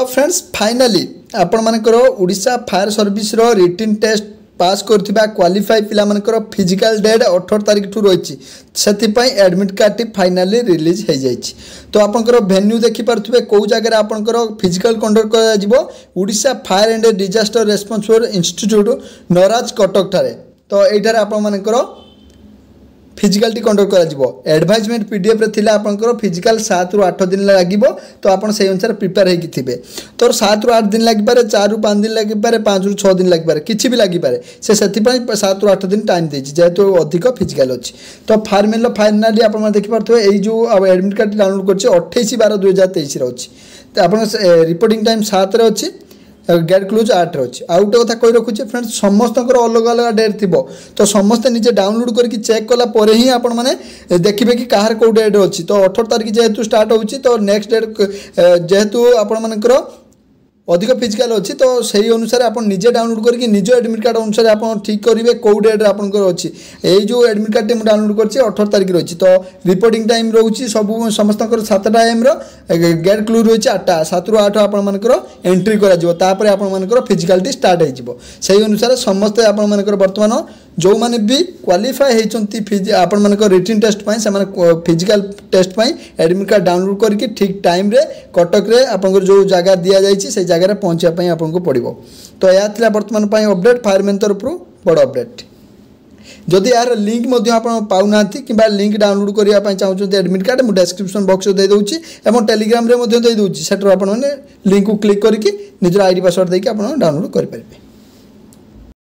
तो friends finally आपण मानकर ओडिशा फायर सर्विस रो रिटन टेस्ट पास करथिबा क्वालिफाई पिला मानकर फिजिकल डेट 18 तारिख ठू रही से admit card T finally release हो जाए। तो आपंकर भेन्यू देखि पारथुबे कौ जगह आपंकर फिजिकल कंडक्ट करा जिवो Odisha fire and disaster responsible institute नराज कटक ठारे। तो एठार आपण मानकर फिजिकल टी कंडक्ट करा जिवो। एडवाइजमेंट पीडीएफ रे थिला आपनकर फिजिकल 7 रु 8 दिन लागिवो। तो आपण से अनुसार प्रिपेयर हेकि थिबे। तो 7 रु 8 दिन लागि पारे, 4 रु 5 दिन लागि पारे, 5 रु 6 दिन लागि पारे, किछि भी लागि पारे। से सेति पय 7 रु 8 दिन टाइम देछि जेहेतु अधिक फिजिकल अछि। तो फार्मेल फाइनाली आपण देखि पारथो एई जो एडमिट कार्ड डाउनलोड करछि 28/12/2023 रे अछि। तो आपण रिपोर्टिंग टाइम 7 रे अछि, गेट क्लोज 8 अच्छी। आउ गोटे कथा कही रखुचे फ्रेंड्स, समस्त अलग अलग डेट थी। तो समस्ते निजे डाउनलोड करके चेक कला परे ही आपण माने देखिबे कि कहार को डेट अच्छी। तो 18 तारिख जेहेतु स्टार्ट होची, तो नेक्स्ट डेट जेहेतु आपण मानकर अधिक फिजिकल अच्छी, तो सही अनुसार आप निजे डाउनलोड करके निज एडमिट कार्ड अनुसार आप ठीक करेंगे कौ डेट आपंकर अच्छी। यही जो एडमिट कार्ड मुझे डाउनलोड कर 18 तारिख रही। तो रिपोर्टिंग टाइम रोचे सब समस्त 7 AM गेट क्लोज रही 8 7 रु 8 आपर एंट्री कर फिजिकालिटी स्टार्ट हो। सही अनुसार समस्ते आपर बर्तमान जो मैंने भी क्वालिफाई होती आपण रिटन टेस्ट से physical test admit card download करके ठीक टाइम रे कटक रे आपंकर जो जगह दि जाइए से जगह पहुँचापी आपको पड़ो। तो यह बर्तमान अपडेट फायरमैन तरफ बड़ अपडेट। जदि यार लिंक पाऊना कि लिंक डाउनलोड करने चाहते एडमिट कार्ड मुझे डिस्क्रिप्शन बॉक्स दे दूँगी और टेलीग्राम रे दे दूँगी। सेटर आप लिंक को क्लिक करके निजर आईडी पासवर्ड देके आप डाउनलोड करेंगे।